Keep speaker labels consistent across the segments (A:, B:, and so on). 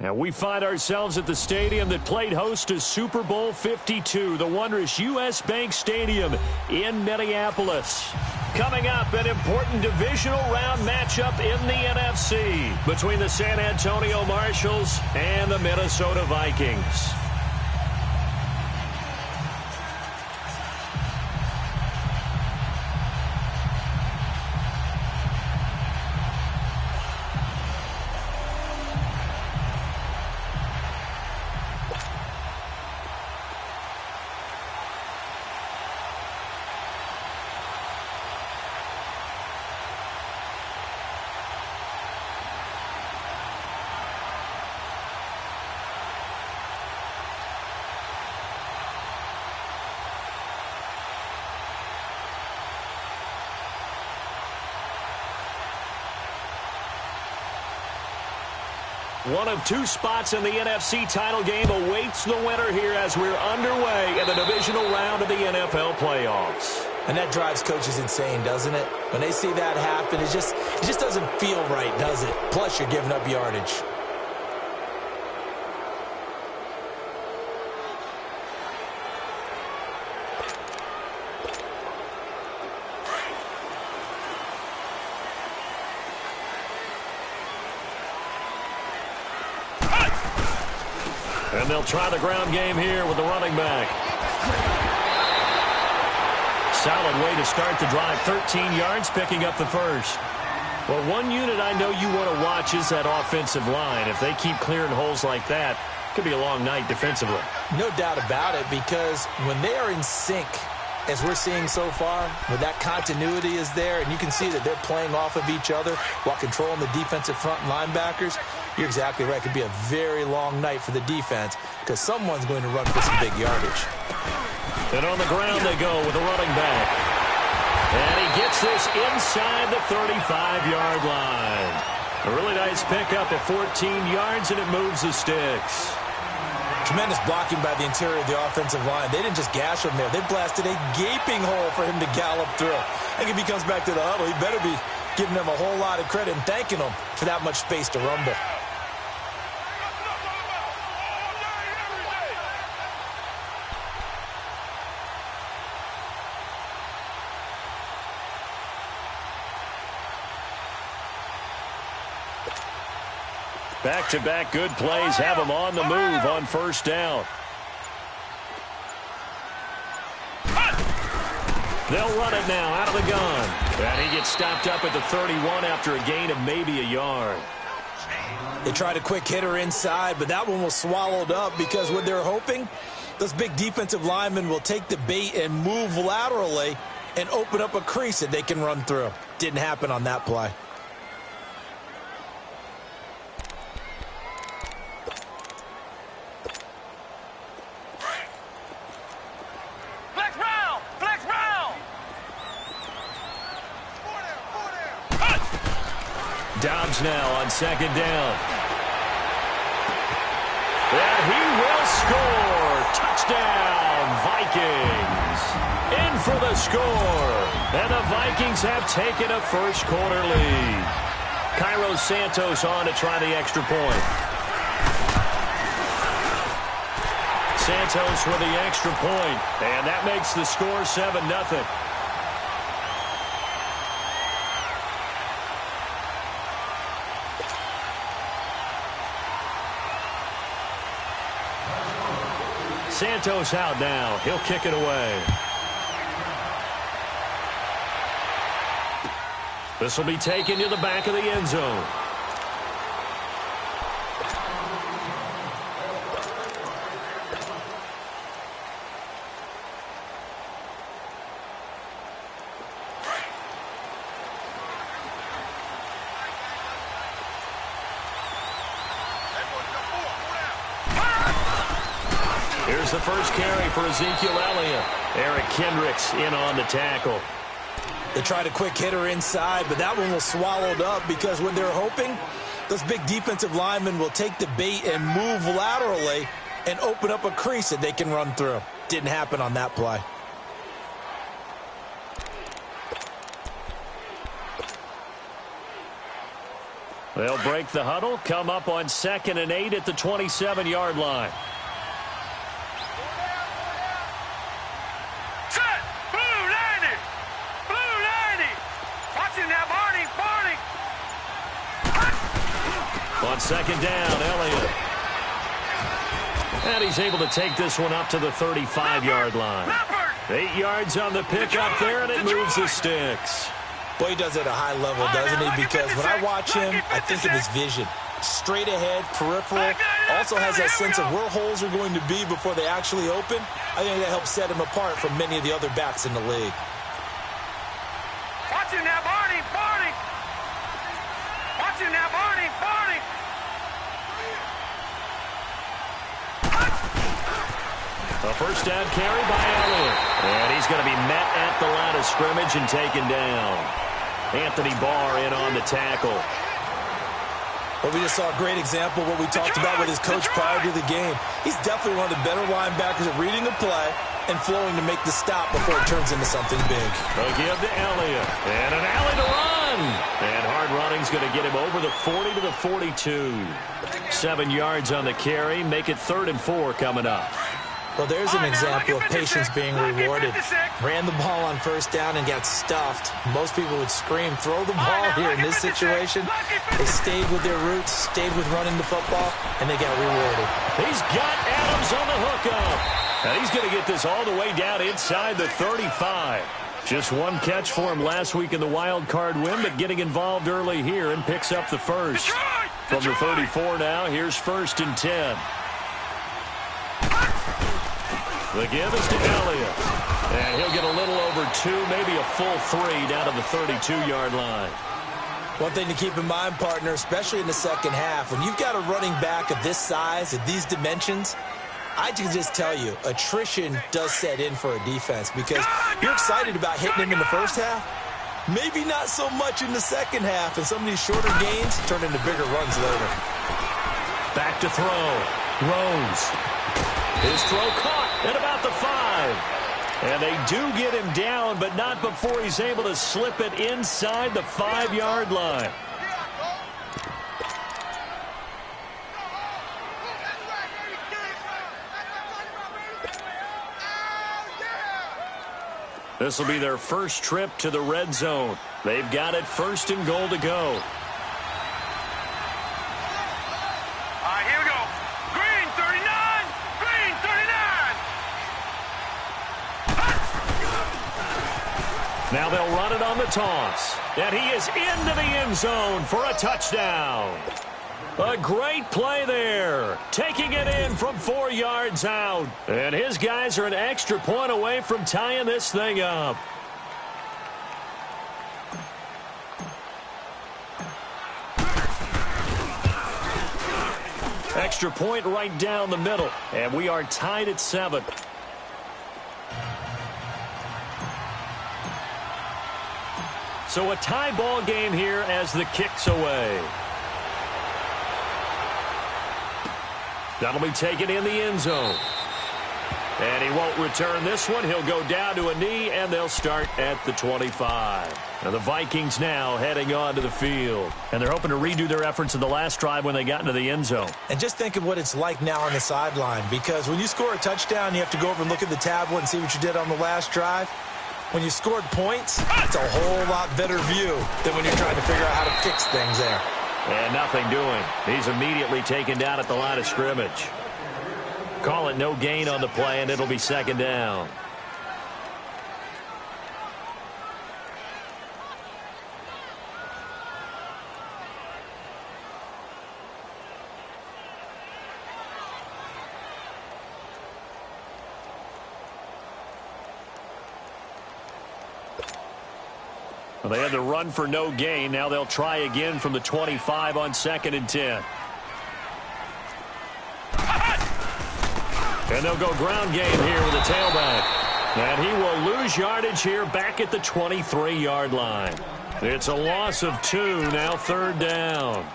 A: And we find ourselves at the stadium that played host to Super Bowl 52, the wondrous U.S. Bank Stadium in Minneapolis. Coming up, an important divisional round matchup in the NFC between the San Antonio Marshals and the Minnesota Vikings. One of two spots in the NFC title game awaits the winner here as we're underway in the divisional round of the NFL playoffs.
B: And that drives coaches insane, doesn't it? When they see that happen, it just doesn't feel right, does it? Plus, you're giving up yardage.
A: And they'll try the ground game here with the running back. Solid way to start the drive. 13 yards, picking up the first. Well, one unit I know you want to watch is that offensive line. If they keep clearing holes like that, it could be a long night defensively.
B: No doubt about it, because when they are in sync, as we're seeing so far, where that continuity is there, and you can see that they're playing off of each other while controlling the defensive front linebackers, you're exactly right. It could be a very long night for the defense because someone's going to run for some big yardage.
A: And on the ground they go with a running back. And he gets this inside the 35-yard line. A really nice pickup of 14 yards, and it moves the sticks.
B: Tremendous blocking by the interior of the offensive line. They didn't just gash him there. They blasted a gaping hole for him to gallop through. I think if he comes back to the huddle, he better be giving them a whole lot of credit and thanking them for that much space to rumble.
A: Back-to-back good plays have him on the move on first down. They'll run it now out of the gun. And he gets stopped up at the 31 after a gain of maybe a yard.
B: They tried a quick hitter inside, but that one was swallowed up because what they're hoping, those big defensive linemen will take the bait and move laterally and open up a crease that they can run through. Didn't happen on that play.
A: Dobbs now on second down. And he will score. Touchdown, Vikings. In for the score. And the Vikings have taken a first quarter lead. Cairo Santos on to try the extra point. Santos with the extra point. And that makes the score 7-0. Santos out now. He'll kick it away. This will be taken to the back of the end zone. Here's the first carry for Ezekiel Elliott. Eric Kendricks in on the tackle.
B: They tried a quick hitter inside, but that one was swallowed up because what they're hoping, those big defensive linemen will take the bait and move laterally and open up a crease that they can run through. Didn't happen on that play.
A: They'll break the huddle, come up on 2nd and 8 at the 27-yard line.
C: Set! Blue 90! Blue 90! Watching that, Barney!
A: On 2nd down, Elliott. And he's able to take this one up to the 35-yard line. 8 yards on the pickup there, and it moves the sticks.
B: Boy, he does it at a high level, doesn't he? Because when I watch him, I think of his vision. Straight ahead, peripheral. Also has that sense of where holes are going to be before they actually open. I think that helps set him apart from many of the other backs in the league.
C: Watching that, Barney! Barney! Watching that, Barney! Barney!
A: A first down carry by Elliott. And he's going to be met at the line of scrimmage and taken down. Anthony Barr in on the tackle.
B: Well, we just saw a great example of what we talked about with his coach prior to the game. He's definitely one of the better linebackers at reading a play and flowing to make the stop before it turns into something big.
A: A give to Elliott. And an alley to run. And hard running's going to get him over the 40 to the 42. 7 yards on the carry. Make it 3rd and 4 coming up.
B: Well, there's an example of patience being rewarded. Ran the ball on first down and got stuffed. Most people would scream, throw the ball here in this situation. They stayed with their roots, stayed with running the football, and they got rewarded.
A: He's got Adams on the hookup. And he's going to get this all the way down inside the 35. Just one catch for him last week in the wild card win, but getting involved early here and picks up the first. From the 34 now, here's 1st and 10. The give is to Elliott. And he'll get a little over 2, maybe a full 3 down to the 32-yard line.
B: One thing to keep in mind, partner, especially in the second half, when you've got a running back of this size, at these dimensions, I can just tell you, attrition does set in for a defense because you're excited about hitting him in the first half. Maybe not so much in the second half, and some of these shorter gains turn into bigger runs later.
A: Back to throw. Rose. His throw caught at about the 5. And they do get him down, but not before he's able to slip it inside the 5-yard line. This will be their first trip to the red zone. They've got it 1st and goal to go. Now they'll run it on the toss. And he is into the end zone for a touchdown. A great play there. Taking it in from 4 yards out. And his guys are an extra point away from tying this thing up. Extra point right down the middle. And we are tied at 7. So a tie ball game here as the kick's away. That'll be taken in the end zone. And he won't return this one. He'll go down to a knee, and they'll start at the 25. Now the Vikings now heading on to the field. And they're hoping to redo their efforts in the last drive when they got into the end zone.
B: And just think of what it's like now on the sideline. Because when you score a touchdown, you have to go over and look at the tablet and see what you did on the last drive. When you scored points, it's a whole lot better view than when you're trying to figure out how to fix things there.
A: And nothing doing. He's immediately taken down at the line of scrimmage. Call it no gain on the play, and it'll be 2nd down. Well, they had to run for no gain. Now they'll try again from the 25 on 2nd and 10. And they'll go ground game here with a tailback. And he will lose yardage here back at the 23-yard line. It's a loss of 2, now 3rd down.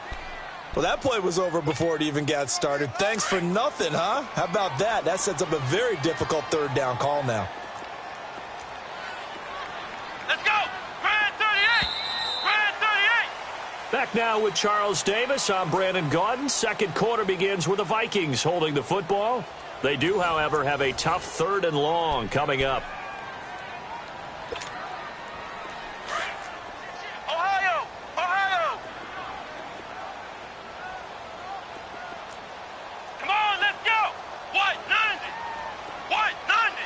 B: Well, that play was over before it even got started. Thanks for nothing, huh? How about that? That sets up a very difficult 3rd down call now.
C: Let's go! Grand 38! Grand 38!
A: Back now with Charles Davis. I'm Brandon Gaudin. Second quarter begins with the Vikings holding the football. They do, however, have a tough 3rd and long coming up.
C: Ohio! Ohio! Come on, let's go! White 90! White 90!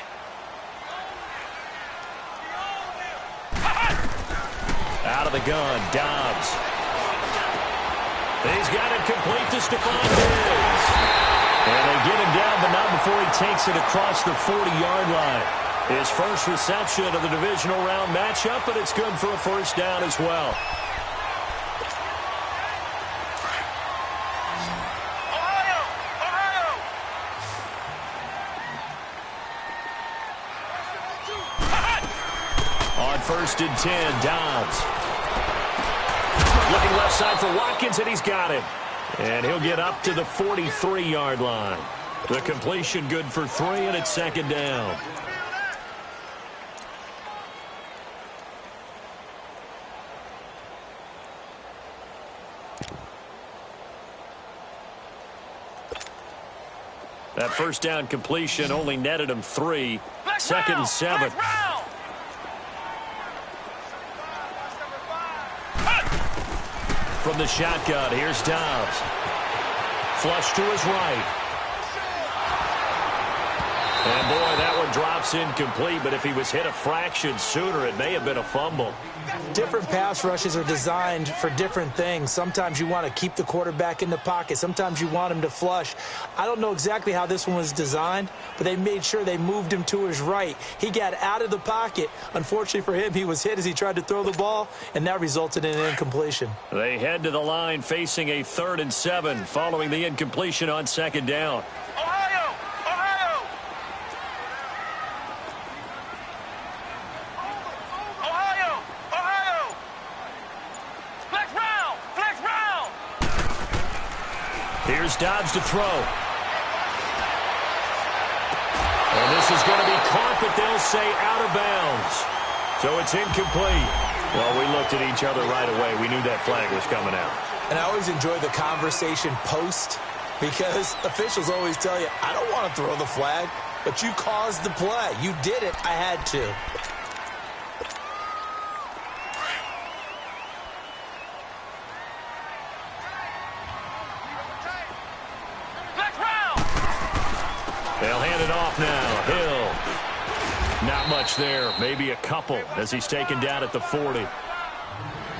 A: Out of the gun, Dobbs. He's got it complete to Stephon Diggs. And they get him down, but not before he takes it across the 40-yard line. His first reception of the divisional round matchup, but it's good for a first down as well.
C: Ohio! Ohio!
A: On 1st and 10, Dobbs. Looking left side for Watkins, and he's got him. And he'll get up to the 43-yard line. The completion good for 3, and it's 2nd down. That first down completion only netted him 3. 2nd and 7. From the shotgun, here's Dobbs. Flush to his right. And, boy, that one drops incomplete, but if he was hit a fraction sooner, it may have been a fumble.
B: Different pass rushes are designed for different things. Sometimes you want to keep the quarterback in the pocket. Sometimes you want him to flush. I don't know exactly how this one was designed, but they made sure they moved him to his right. He got out of the pocket. Unfortunately for him, he was hit as he tried to throw the ball, and that resulted in an incompletion.
A: They head to the line facing a 3rd and 7 following the incompletion on 2nd down.
C: Ohio! Ohio! Ohio! Ohio! Flex round! Flex round!
A: Here's Dobbs to throw. And this is going to be caught, but they'll say out of bounds. So it's incomplete. Well, we looked at each other right away. We knew that flag was coming out.
B: And I always enjoy the conversation post because officials always tell you, I don't want to throw the flag, but you caused the play. You did it. I had to.
A: They'll hand it off now. Hill. Not much there. Maybe a couple as he's taken down at the 40.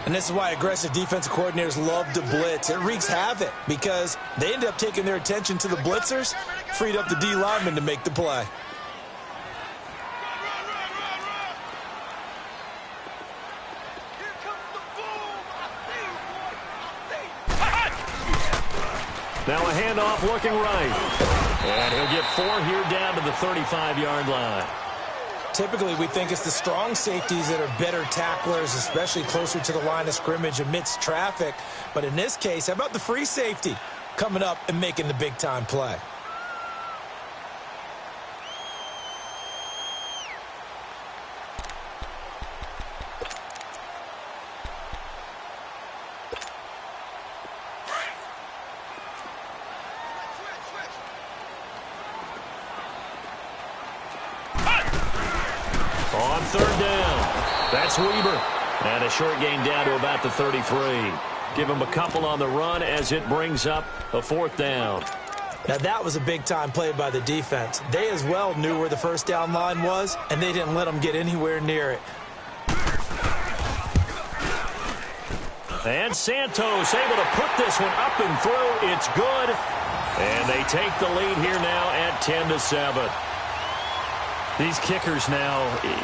B: And this is why aggressive defensive coordinators love to blitz. It wreaks havoc because they end up taking their attention to the blitzers, freed up the D lineman to make the play.
A: Now a handoff looking right. And he'll get 4 here down to the 35-yard line.
B: Typically, we think it's the strong safeties that are better tacklers, especially closer to the line of scrimmage amidst traffic. But in this case, how about the free safety coming up and making the big-time play?
A: On 3rd down, that's Weber. And a short gain down to about the 33. Give him a couple on the run as it brings up a 4th down.
B: Now, that was a big-time play by the defense. They as well knew where the first down line was, and they didn't let them get anywhere near it.
A: And Santos able to put this one up and through. It's good. And they take the lead here now at 10-7. These kickers now,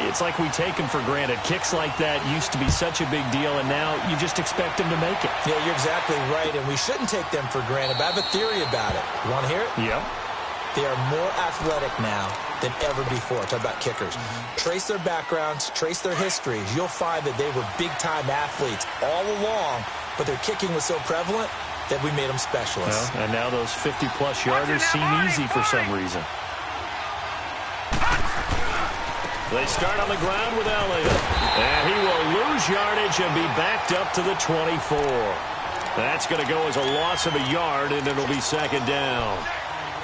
A: it's like we take them for granted. Kicks like that used to be such a big deal, and now you just expect them to make it.
B: Yeah, you're exactly right, and we shouldn't take them for granted, but I have a theory about it. You want to hear it?
A: Yep.
B: They are more athletic now than ever before. Talk about kickers. Trace their backgrounds, trace their histories. You'll find that they were big-time athletes all along, but their kicking was so prevalent that we made them specialists.
A: Well, and now those 50-plus yarders seem easy for some reason. They start on the ground with Elliott. And he will lose yardage and be backed up to the 24. That's going to go as a loss of a yard, and it'll be second down.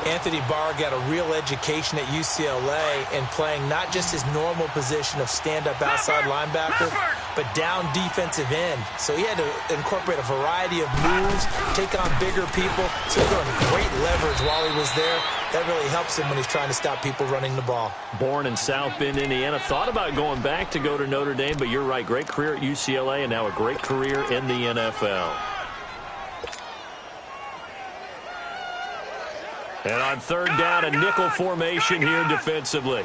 B: Anthony Barr got a real education at UCLA in playing not just his normal position of stand-up outside linebacker, but down defensive end. So he had to incorporate a variety of moves, take on bigger people. So he got great leverage while he was there. That really helps him when he's trying to stop people running the ball.
A: Born in South Bend, Indiana. Thought about going back to go to Notre Dame, but you're right. Great career at UCLA and now a great career in the NFL. And on third down, a nickel formation here defensively.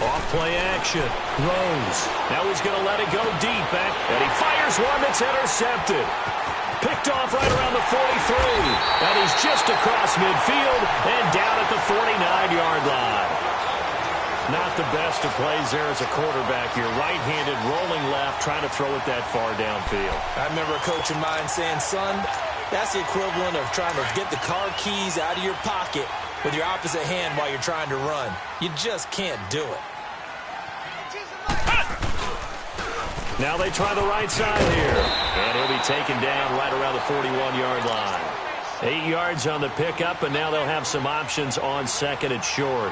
A: Off play action. Rose. Now he's going to let it go deep back. And he fires one that's intercepted. Picked off right around the 43. And he's just across midfield and down at the 49-yard line. Not the best of plays there as a quarterback. You're right-handed, rolling left, trying to throw it that far downfield.
B: I remember a coach of mine saying, son, that's the equivalent of trying to get the car keys out of your pocket with your opposite hand while you're trying to run. You just can't do it.
A: Now they try the right side here. And he'll be taken down right around the 41-yard line. 8 yards on the pickup, and now they'll have some options on second and short.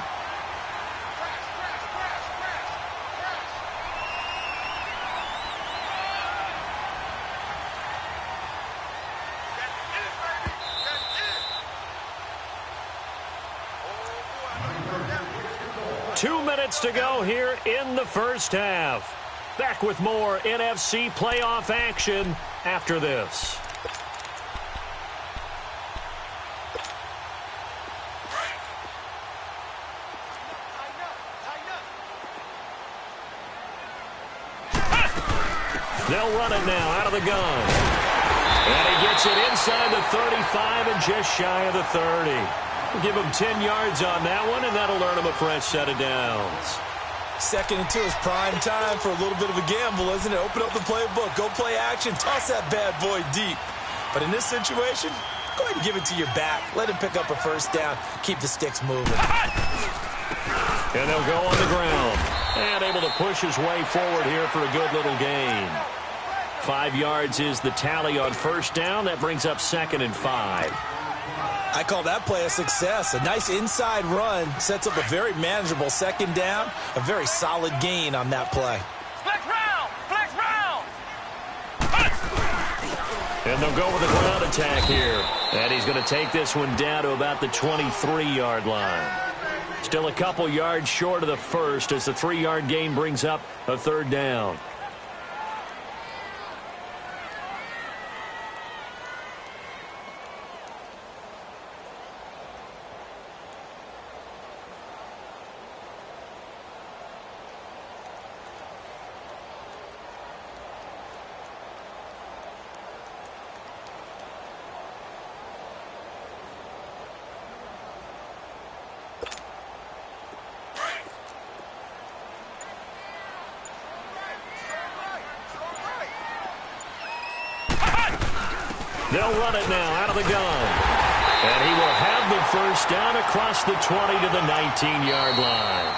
A: To go here in the first half. Back with more NFC playoff action after this. They'll run it now out of the gun. And he gets it inside the 35 and just shy of the 30. We'll give him 10 yards on that one, and that'll earn him a fresh set of downs.
B: Second and 2 is prime time for a little bit of a gamble, isn't it? Open up the playbook, go play action, toss that bad boy deep. But in this situation, go ahead and give it to your back. Let him pick up a first down. Keep the sticks moving.
A: And they'll go on the ground. And able to push his way forward here for a good little gain. 5 yards is the tally on first down. That brings up second and 5.
B: I call that play a success. A nice inside run sets up a very manageable second down. A very solid gain on that play.
C: Flex round! Flex round!
A: And they'll go with the ground attack here. And he's going to take this one down to about the 23-yard line. Still a couple yards short of the first as the 3-yard gain brings up a third down. They'll run it now out of the gun. And he will have the first down across the 20 to the 19-yard line.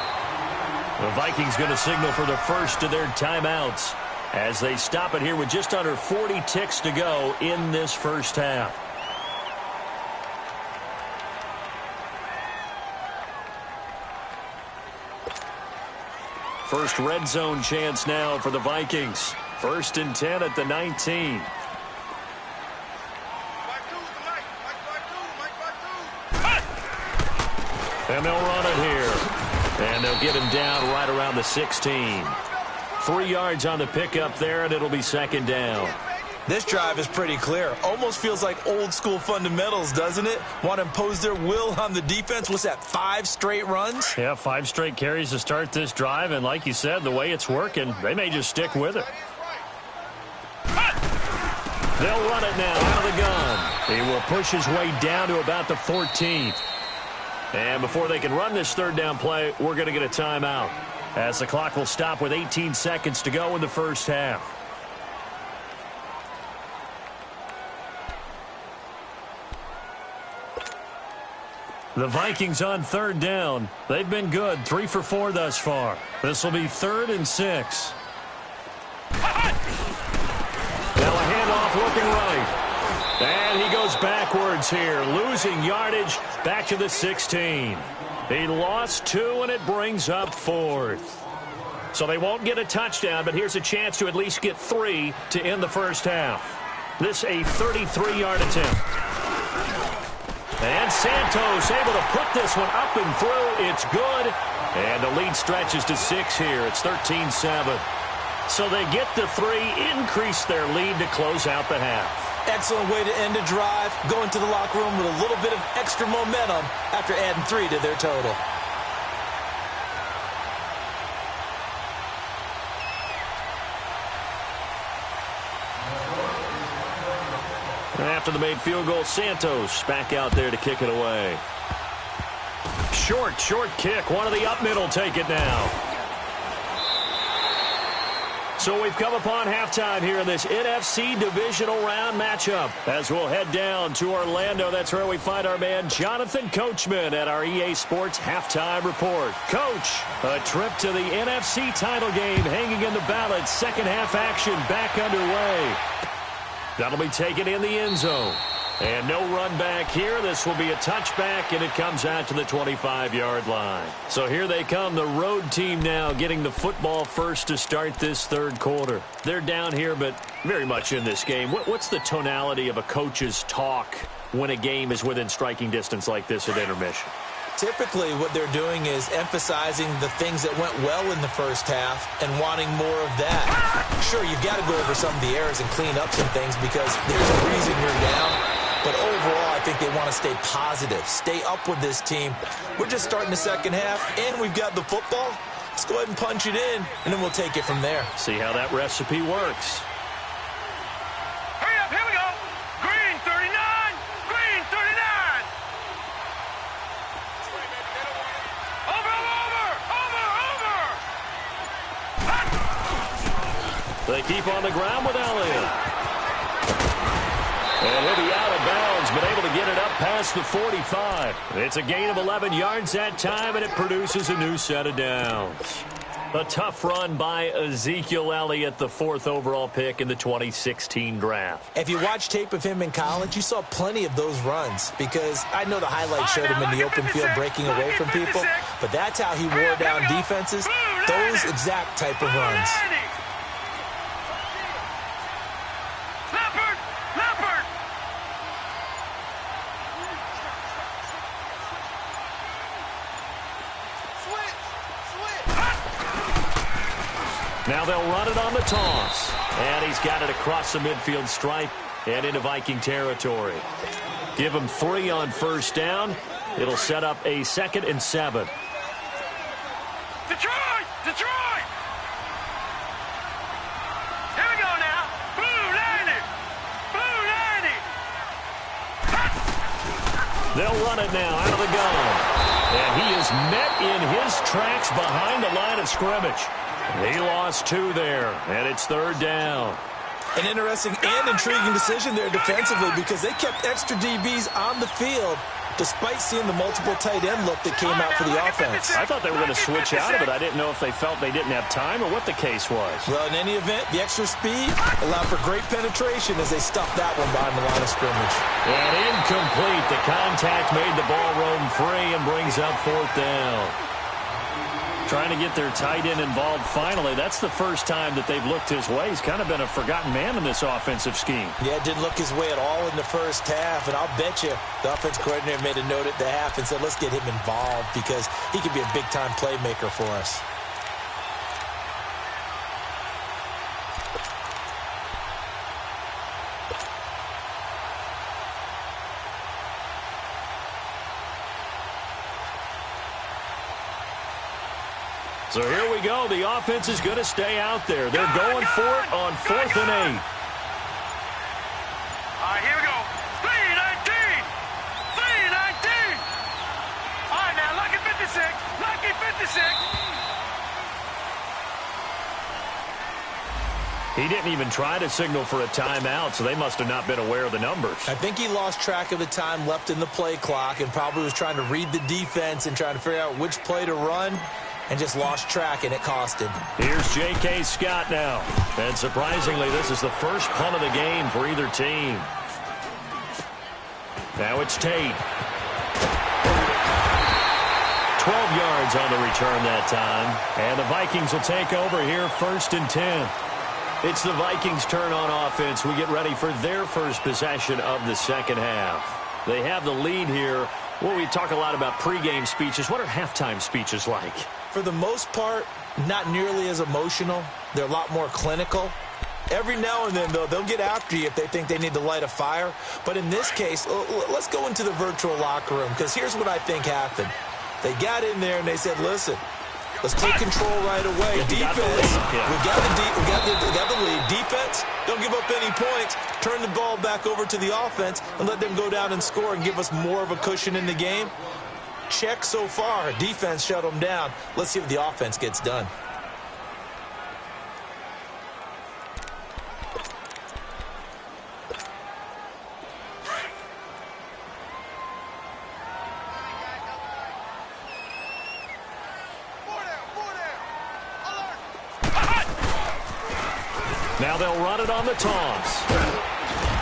A: The Vikings going to signal for the first of their timeouts as they stop it here with just under 40 ticks to go in this first half. First red zone chance now for the Vikings. 1st and 10 at the 19. And they'll run it here. And they'll get him down right around the 16. 3 yards on the pickup there, and it'll be second down.
B: This drive is pretty clear. Almost feels like old school fundamentals, doesn't it? Want to impose their will on the defense. What's that, 5 straight runs?
A: Yeah, 5 straight carries to start this drive. And like you said, the way it's working, they may just stick with it. They'll run it now out of the gun. He will push his way down to about the 14th. And before they can run this third down play, we're going to get a timeout, as the clock will stop with 18 seconds to go in the first half. The Vikings on third down. They've been good, 3 for 4 thus far. This will be 3rd and 6. Now a handoff looking right. And he goes backwards here, losing yardage back to the 16. He lost 2, and it brings up 4th. So they won't get a touchdown, but here's a chance to at least get 3 to end the first half. This a 33-yard attempt. And Santos able to put this one up and through. It's good. And the lead stretches to 6 here. It's 13-7. So they get to 3, increase their lead to close out the half.
B: Excellent way to end a drive. Go into the locker room with a little bit of extra momentum after adding 3 to their total.
A: After the made field goal, Santos back out there to kick it away. Short kick. One of the up middle take it now. So we've come upon halftime here in this NFC divisional round matchup. As we'll head down to Orlando, that's where we find our man Jonathan Coachman at our EA Sports Halftime Report. Coach, a trip to the NFC title game hanging in the balance. Second half action back underway. That'll be taken in the end zone. And no run back here. This will be a touchback, and it comes out to the 25-yard line. So here they come, the road team now getting the football first to start this third quarter. They're down here, but very much in this game. What's the tonality of a coach's talk when a game is within striking distance like this at intermission?
B: Typically, what they're doing is emphasizing the things that went well in the first half and wanting more of that. Sure, you've got to go over some of the errors and clean up some things because there's a reason you're down. But overall, I think they want to stay positive, stay up with this team. We're just starting the second half, and we've got the football. Let's go ahead and punch it in, and then we'll take it from there.
A: See how that recipe works.
C: Hurry up, here we go. Green 39, green 39. Over.
A: They keep on the ground with Elliott. And he'll be out of bounds, but able to get it up past the 45. It's a gain of 11 yards that time, and it produces a new set of downs. A tough run by Ezekiel Elliott, the 4th overall pick in the 2016 draft.
B: If you watch tape of him in college, you saw plenty of those runs because I know the highlights showed him in the open field breaking away from people, but that's how he wore down defenses, those exact type of runs.
A: Now they'll run it on the toss. And he's got it across the midfield stripe and into Viking territory. Give him 3 on first down. It'll set up a 2nd and 7.
C: Detroit! Detroit! Here we go now. Blue 90! Blue 90!
A: They'll run it now out of the gun. And he is met in his tracks behind the line of scrimmage. He lost 2 there, and it's 3rd down.
B: An interesting and intriguing decision there defensively because they kept extra DBs on the field despite seeing the multiple tight end look that came out for the offense.
A: I thought they were going to switch out of it. I didn't know if they felt they didn't have time or what the case was.
B: Well, in any event, the extra speed allowed for great penetration as they stuffed that one behind the line of scrimmage.
A: And incomplete. The contact made the ball roam free and brings up 4th down. Trying to get their tight end involved finally. That's the first time that they've looked his way. He's kind of been a forgotten man in this offensive scheme.
B: Yeah, it didn't look his way at all in the first half, and I'll bet you the offense coordinator made a note at the half and said, let's get him involved because he could be a big-time playmaker for us.
A: So here we go. The offense is going to stay out there. They're going for it on 4th and 8.
C: All right, here we go. 3-19. 3-19. All right, now, lucky 56. Lucky 56.
A: He didn't even try to signal for a timeout, so they must have not been aware of the numbers.
B: I think he lost track of the time left in the play clock and probably was trying to read the defense and trying to figure out which play to run and just lost track, and it cost him.
A: Here's J.K. Scott now. And surprisingly, this is the first punt of the game for either team. Now it's Tate. 12 yards on the return that time. And the Vikings will take over here, 1st and 10. It's the Vikings' turn on offense. We get ready for their first possession of the second half. They have the lead here. Well, we talk a lot about pregame speeches. What are halftime speeches like?
B: For the most part, not nearly as emotional. They're a lot more clinical. Every now and then, though, they'll get after you if they think they need to light a fire. But in this case, let's go into the virtual locker room, because here's what I think happened. They got in there and they said, listen, let's take control right away. Defense, we got the lead. Defense, don't give up any points. Turn the ball back over to the offense and let them go down and score and give us more of a cushion in the game. Check so far. Defense shut them down. Let's see what the offense gets done.
A: Now they'll run it on the toss.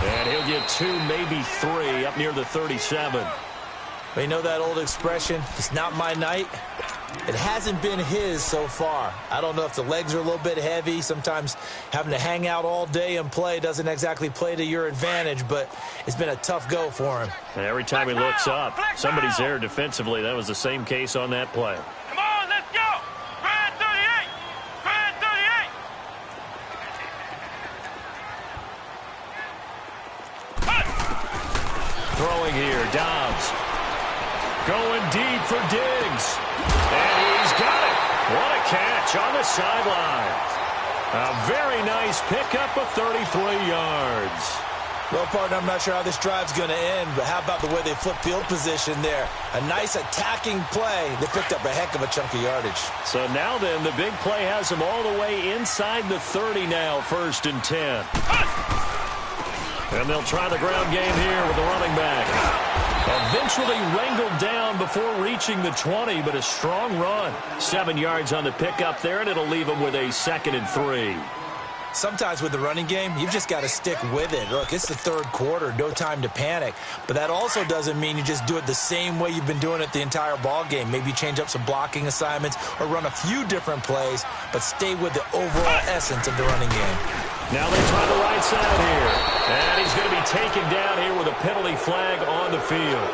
A: And he'll get 2, maybe 3, up near the 37.
B: You know that old expression, it's not my night? It hasn't been his so far. I don't know if the legs are a little bit heavy. Sometimes having to hang out all day and play doesn't exactly play to your advantage, but it's been a tough go for him.
A: And every time he looks up, somebody's there defensively. That was the same case on that play.
C: Come on, let's go. Grand 38. Grand 38.
A: Throwing here, Dobbs. Going deep for Diggs. And he's got it. What a catch on the sideline. A very nice pickup of 33 yards.
B: Well, partner, I'm not sure how this drive's going to end, but how about the way they flip field position there? A nice attacking play. They picked up a heck of a chunk of yardage.
A: So now then, the big play has them all the way inside the 30 now, 1st and 10. And they'll try the ground game here with the running back. Eventually wrangled down before reaching the 20, but a strong run. 7 yards on the pickup there, and it'll leave them with a 2nd and 3.
B: Sometimes with the running game, you've just got to stick with it. Look, it's the 3rd quarter, no time to panic. But that also doesn't mean you just do it the same way you've been doing it the entire ball game. Maybe change up some blocking assignments or run a few different plays, but stay with the overall essence of the running game.
A: Now they try the right side here. And he's going to be taken down here with a penalty flag on the field.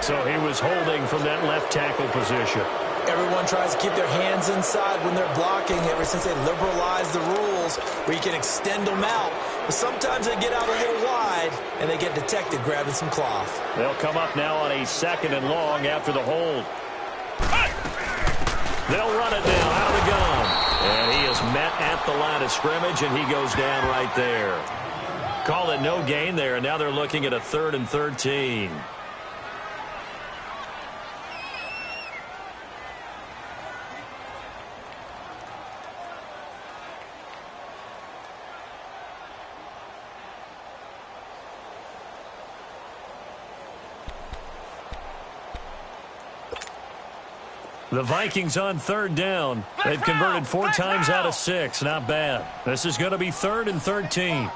A: So he was holding from that left tackle position.
B: Everyone tries to keep their hands inside when they're blocking ever since they liberalized the rules where you can extend them out. But sometimes they get out a little wide and they get detected grabbing some cloth.
A: They'll come up now on a 2nd and long after the hold. They'll run it now out of the gun. And he is met at the line of scrimmage, and he goes down right there. Call it no gain there, and now they're looking at a 3rd and 13. The Vikings on 3rd down. They've converted 4 times out of 6. Not bad. This is going to be 3rd and 13.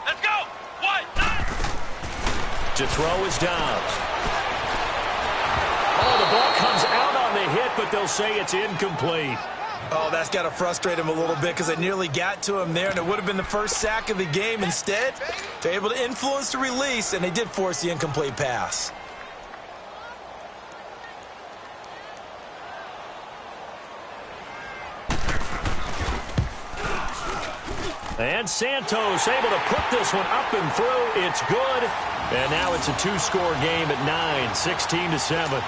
C: Let's go. 1, 9.
A: To throw is Dobbs. Oh, the ball comes out on the hit, but they'll say it's incomplete.
B: Oh, that's got to frustrate him a little bit because they nearly got to him there, and it would have been the first sack of the game. Instead, they're able to influence the release, and they did force the incomplete pass.
A: And Santos able to put this one up and through. It's good. And now it's a 2-score game at 9, 16-7.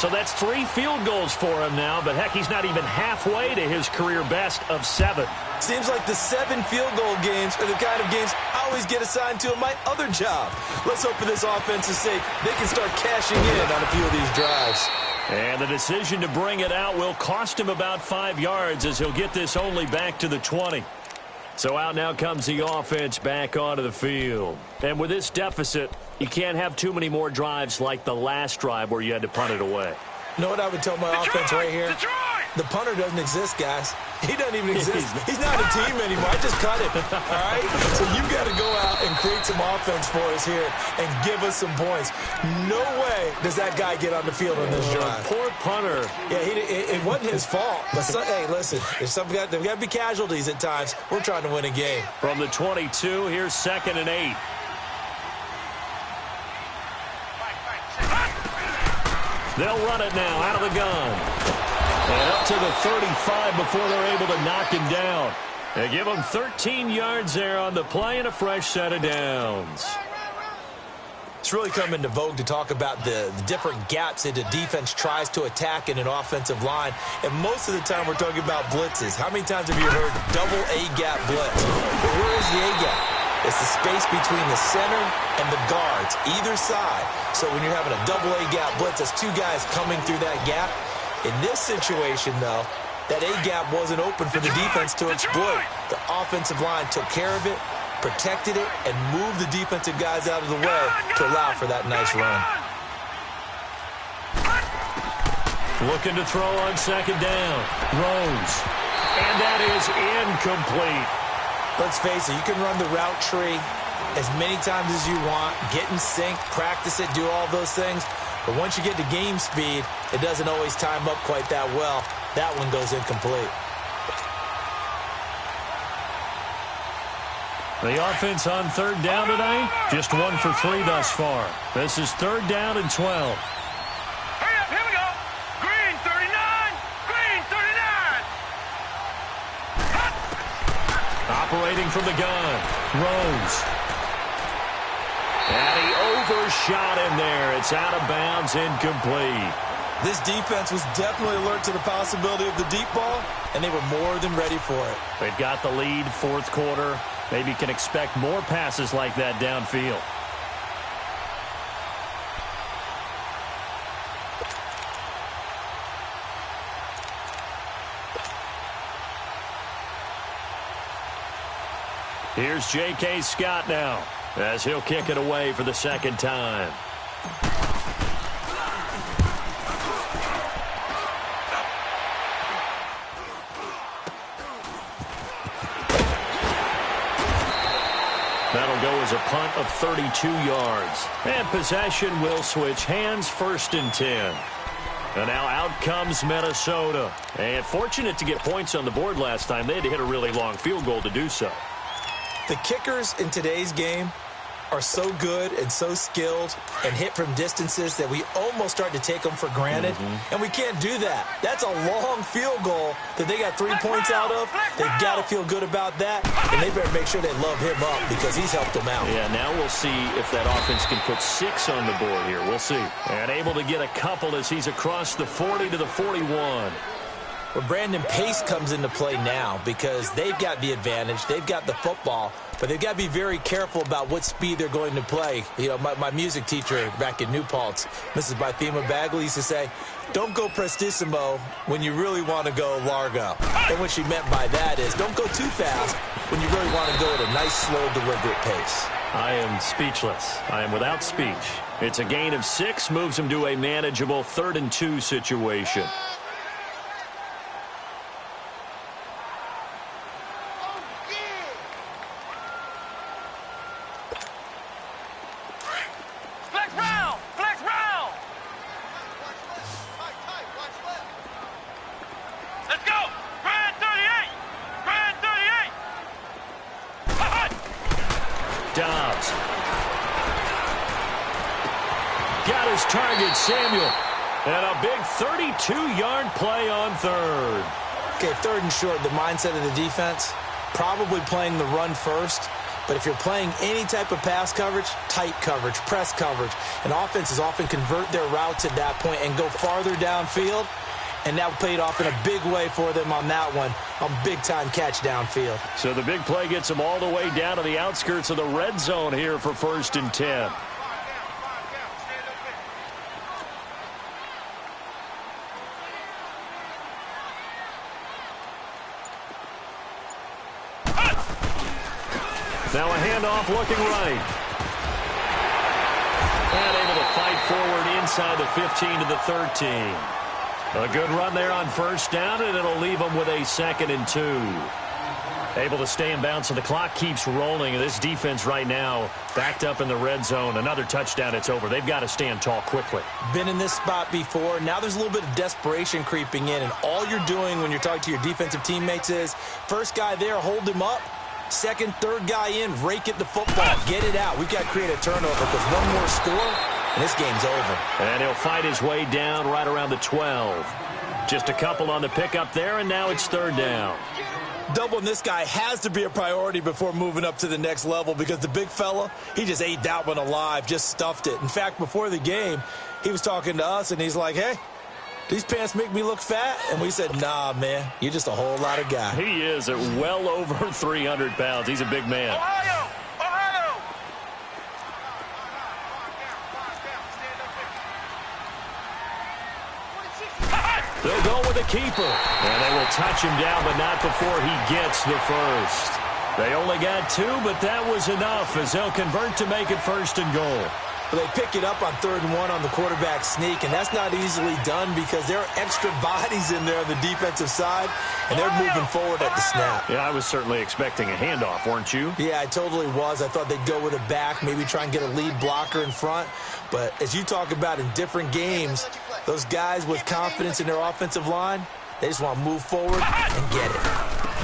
A: So that's 3 field goals for him now, but heck, he's not even halfway to his career best of 7.
B: Seems like the 7 field goal games are the kind of games I always get assigned to in my other job. Let's hope for this offense's sake they can start cashing in on a few of these drives.
A: And the decision to bring it out will cost him about 5 yards as he'll get this only back to the 20. So out now comes the offense back onto the field. And with this deficit, you can't have too many more drives like the last drive where you had to punt it away.
B: You know what I would tell my offense right here? The punter doesn't exist, guys. He doesn't even exist. He's not a team anymore. I just cut him, all right? So you've got to go out and create some offense for us here and give us some points. No way does that guy get on the field on this drive.
A: Poor punter.
B: Yeah, it wasn't his fault. But, hey, listen, there's got to be casualties at times. We're trying to win a game.
A: From the 22, here's 2nd and 8. They'll run it now out of the gun. And up to the 35 before they're able to knock him down. They give him 13 yards there on the play and a fresh set of downs.
B: It's really come into vogue to talk about the different gaps that the defense tries to attack in an offensive line. And most of the time we're talking about blitzes. How many times have you heard double A-gap blitz? But where is the A-gap? It's the space between the center and the guards, either side. So when you're having a double A-gap blitz, that's two guys coming through that gap. In this situation, though, that A-gap wasn't open for the defense to exploit. The offensive line took care of it, protected it, and moved the defensive guys out of the way to allow for that nice run.
A: Looking to throw on 2nd down. Rose. And that is incomplete.
B: Let's face it, you can run the route tree as many times as you want, get in sync, practice it, do all those things. But once you get to game speed, it doesn't always time up quite that well. That one goes incomplete.
A: The offense on 3rd down tonight, just 1 for 3 thus far. This is 3rd down and 12.
C: Hurry up, here we go. Green 39, green 39.
A: Operating from the gun, Rose. And he overshot him there. It's out of bounds, incomplete.
B: This defense was definitely alert to the possibility of the deep ball, and they were more than ready for it.
A: They've got the lead, 4th quarter. Maybe can expect more passes like that downfield. Here's J.K. Scott now, as he'll kick it away for the 2nd time. That'll go as a punt of 32 yards. And possession will switch hands, 1st and 10. And now out comes Minnesota. And fortunate to get points on the board last time. They had to hit a really long field goal to do so.
B: The kickers in today's game are so good and so skilled and hit from distances that we almost start to take them for granted. And we can't do that. That's a long field goal that they got 3 points out of. They've got to feel good about that, and they better make sure they love him up because he's helped them out.
A: Yeah, now we'll see if that offense can put 6 on the board here. We'll see. And able to get a couple as he's across the 40 to the 41.
B: Well, Brandon, pace comes into play now because they've got the advantage. They've got the football, but they've got to be very careful about what speed they're going to play. You know, my music teacher back in New Paltz, Mrs. Bythema Bagley, used to say, don't go prestissimo when you really want to go largo. And what she meant by that is don't go too fast when you really want to go at a nice, slow, deliberate pace.
A: I am speechless. I am without speech. It's a gain of 6, moves him to a manageable 3rd and 2 situation. Target Samuel, and a big 32-yard play on 3rd.
B: Okay, 3rd and short, the mindset of the defense, probably playing the run first. But if you're playing any type of pass coverage, tight coverage, press coverage, and offenses often convert their routes at that point and go farther downfield, and that paid off in a big way for them on that one, a big-time catch downfield.
A: So the big play gets them all the way down to the outskirts of the red zone here for 1st and 10. Now a handoff looking right. And able to fight forward inside the 15 to the 13. A good run there on first down, and it'll leave them with a 2nd and 2. Able to stay in bounds, so the clock keeps rolling. And this defense right now backed up in the red zone. Another touchdown, it's over. They've got to stand tall quickly.
B: Been in this spot before. Now there's a little bit of desperation creeping in, and all you're doing when you're talking to your defensive teammates is first guy there, hold him up. Second, third guy in, rake at the football. Get it out. We've got to create a turnover because one more score, and this game's over.
A: And he'll fight his way down right around the 12. Just a couple on the pickup there, and now it's 3rd down.
B: Doubling this guy has to be a priority before moving up to the next level because the big fella, he just ate that one alive, just stuffed it. In fact, before the game, he was talking to us, and he's like, hey, these pants make me look fat? And we said, nah, man, you're just a whole lot of guy.
A: He is at well over 300 pounds. He's a big man.
C: Ohio! Ohio!
A: They'll go with a keeper. And they will touch him down, but not before he gets the first. They only got 2, but that was enough as they'll convert to make it 1st and goal.
B: They pick it up on 3rd and 1 on the quarterback sneak, and that's not easily done because there are extra bodies in there on the defensive side, and they're moving forward at the snap.
A: Yeah, I was certainly expecting a handoff, weren't you?
B: Yeah, I totally was. I thought they'd go with a back, maybe try and get a lead blocker in front. But as you talk about in different games, those guys with confidence in their offensive line, they just want to move forward and get it.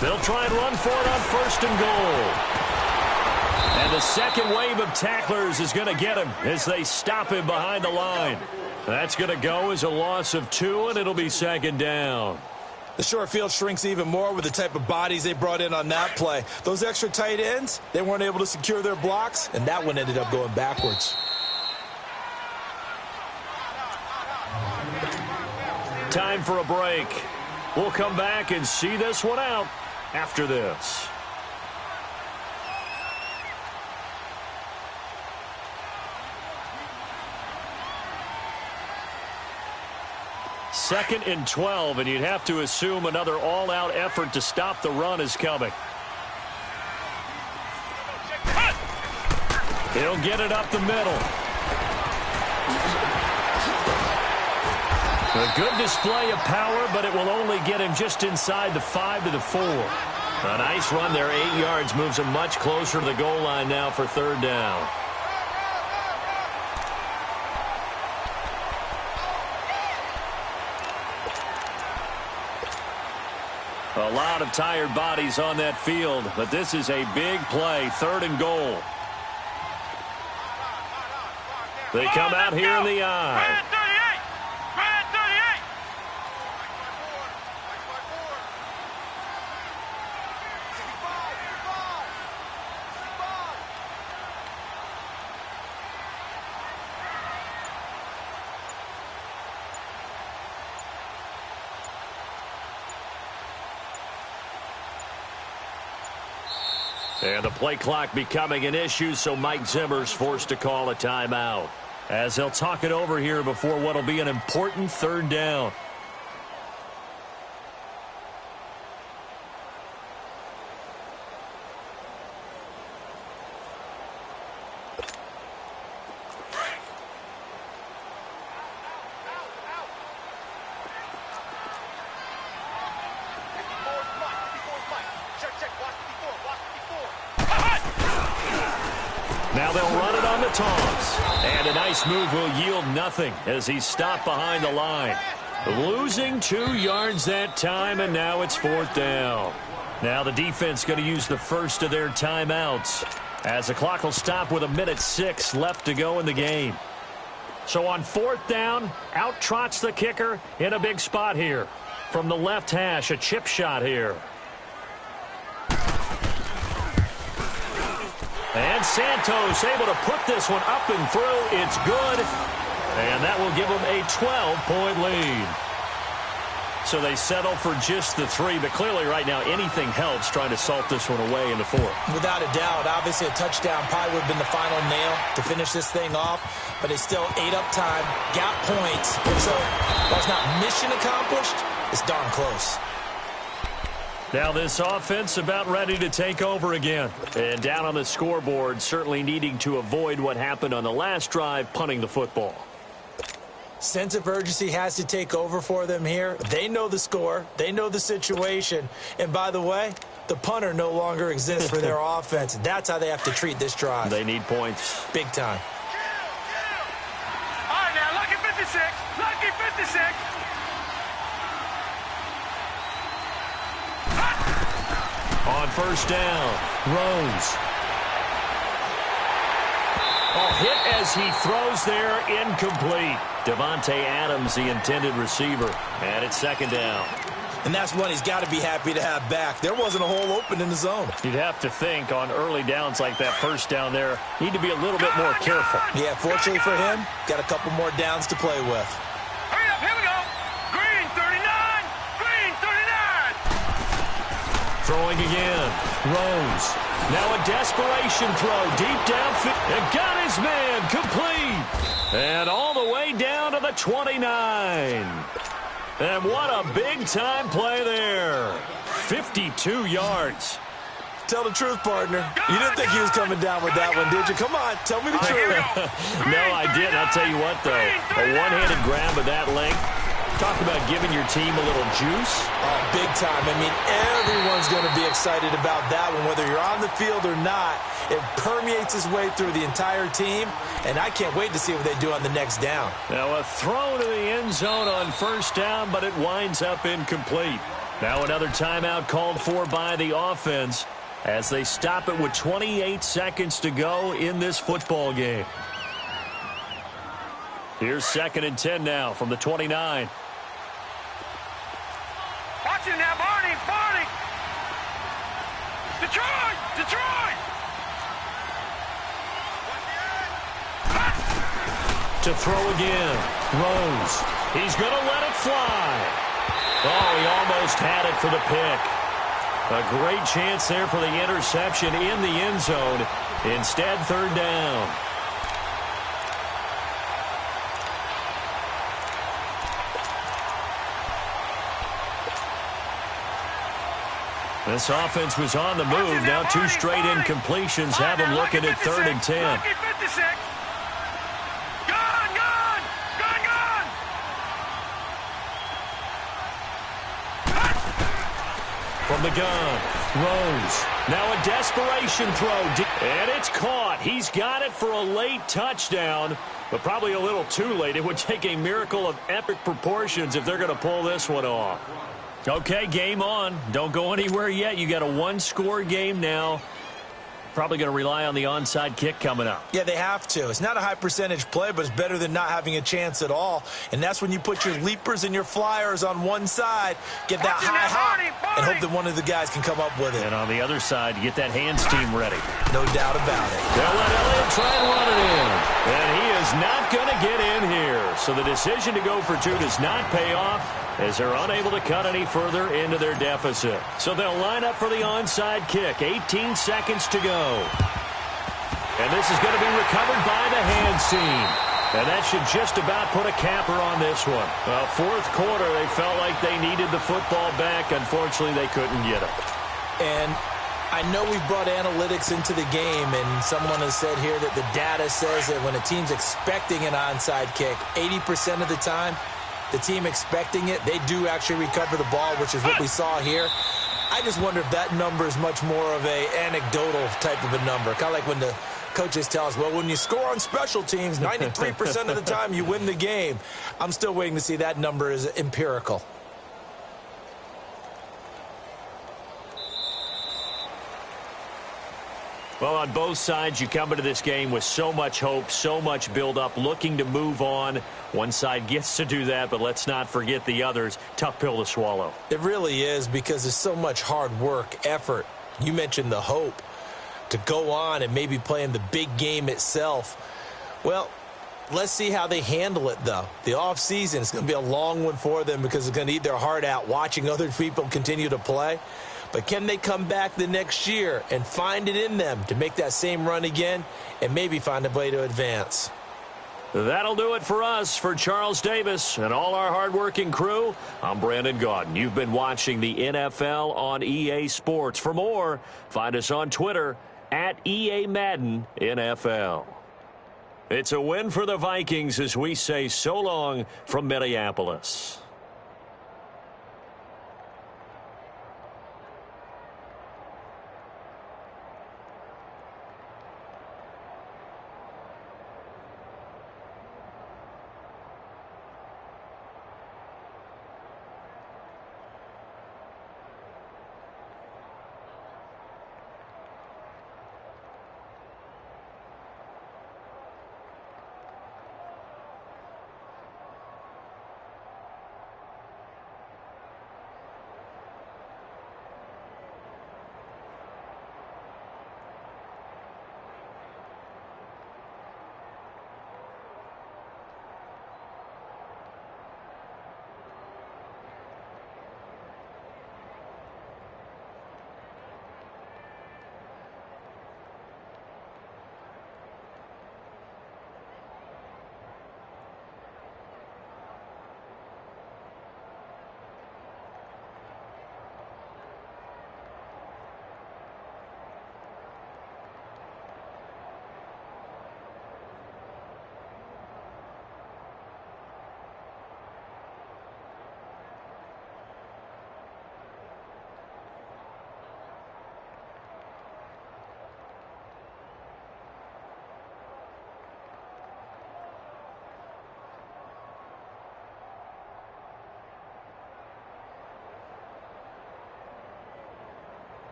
A: They'll try and run for it on 1st and goal. And the second wave of tacklers is going to get him as they stop him behind the line. That's going to go as a loss of 2, and it'll be 2nd down.
B: The short field shrinks even more with the type of bodies they brought in on that play. Those extra tight ends, they weren't able to secure their blocks, and that one ended up going backwards.
A: Time for a break. We'll come back and see this one out after this. Second and 12, and you'd have to assume another all-out effort to stop the run is coming. He'll get it up the middle. A good display of power, but it will only get him just inside the 5 to the 4. A nice run there, 8 yards, moves him much closer to the goal line now for 3rd down. A lot of tired bodies on that field, but this is a big play, 3rd and goal. They come out here in the eye. And the play clock becoming an issue, so Mike Zimmer's forced to call a timeout as he'll talk it over here before what will be an important 3rd down. Now they'll run it on the toss. And a nice move will yield nothing as he's stopped behind the line. Losing 2 yards that time, and now it's 4th down. Now the defense going to use the first of their timeouts as the clock will stop with 1:06 left to go in the game. So on 4th down, out trots the kicker in a big spot here. From the left hash, a chip shot here. And Santos able to put this one up and through. It's good. And that will give them a 12-point lead. So they settle for just the 3, but clearly right now anything helps trying to salt this one away in the 4th.
B: Without a doubt, obviously a touchdown probably would have been the final nail to finish this thing off, but it's still ate up time, got points, and so while it's not mission accomplished, it's darn close.
A: Now this offense about ready to take over again. And down on the scoreboard, certainly needing to avoid what happened on the last drive, punting the football.
B: Sense of urgency has to take over for them here. They know the score. They know the situation. And by the way, the punter no longer exists for their offense. That's how they have to treat this drive.
A: They need points.
B: Big time.
C: All right, now, lucky 56. Lucky 56.
A: On first down, Rose. Oh, hit as he throws there, incomplete. Devontae Adams, the intended receiver. And it's second down.
B: And that's one he's got to be happy to have back. There wasn't a hole open in the zone.
A: You'd have to think on early downs like that first down there, need to be a little bit more careful.
B: Yeah, fortunately for him, got a couple more downs to play with.
C: Hurry up, here we go. Green 39. Green 39.
A: Throwing again. Rose. Now a desperation throw deep downfield. And got his man complete. And all the way down to the 29. And what a big-time play there. 52 yards.
B: Tell the truth, partner. You didn't think he was coming down with that one, did you? Come on, tell me the truth.
A: No, I didn't. I'll tell you what, though. A one-handed grab of that length. Talk about giving your team a little juice.
B: Oh, big time. I mean, everyone's going to be excited about that one, whether you're on the field or not. It permeates its way through the entire team, and I can't wait to see what they do on the next down.
A: Now a throw to the end zone on first down, but it winds up incomplete. Now another timeout called for by the offense as they stop it with 28 seconds to go in this football game. Here's 2nd and 10 now from the 29.
C: Watch it now, Barney. Barney. Detroit. Detroit.
A: To throw again. Rose. He's going to let it fly. Oh, he almost had it for the pick. A great chance there for the interception in the end zone. Instead, 3rd down. This offense was on the move. Now 2 straight incompletions have them looking at 3rd and 10.
C: Lucky 56. Gone, gone, gone, gone.
A: From the gun, Rose. Now a desperation throw. And it's caught. He's got it for a late touchdown, but probably a little too late. It would take a miracle of epic proportions if they're going to pull this one off. Okay, game on. Don't go anywhere yet. You got a 1-score game now. Probably going to rely on the onside kick coming up.
B: Yeah, they have to. It's not a high percentage play, but it's better than not having a chance at all. And that's when you put your leapers and your flyers on one side, get that high hop, and hope that one of the guys can come up with it.
A: And on the other side, you get that hands team ready.
B: No doubt about it.
A: They'll let Elliott try and run it in. And he is not going to get in here. So the decision to go for 2 does not pay off, as they're unable to cut any further into their deficit. So they'll line up for the onside kick. 18 seconds to go. And this is going to be recovered by the hands team. And that should just about put a capper on this one. Well, 4th quarter, they felt like they needed the football back. Unfortunately, they couldn't get it.
B: And I know we've brought analytics into the game, and someone has said here that the data says that when a team's expecting an onside kick, 80% of the time, the team expecting it, they do actually recover the ball, which is what we saw here. I just wonder if that number is much more of a anecdotal type of a number. Kind of like when the coaches tell us, well, when you score on special teams, 93% of the time you win the game. I'm still waiting to see that number is empirical.
A: Well, on both sides, you come into this game with so much hope, so much build-up, looking to move on. One side gets to do that, but let's not forget the others. Tough pill to swallow.
B: It really is, because there's so much hard work, effort. You mentioned the hope to go on and maybe play in the big game itself. Well, let's see how they handle it, though. The offseason is going to be a long one for them because it's going to eat their heart out watching other people continue to play. But can they come back the next year and find it in them to make that same run again and maybe find a way to advance?
A: That'll do it for us. For Charles Davis and all our hardworking crew, I'm Brandon Gaudin. You've been watching the NFL on EA Sports. For more, find us on Twitter at EA Madden NFL. It's a win for the Vikings as we say so long from Minneapolis.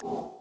D: you.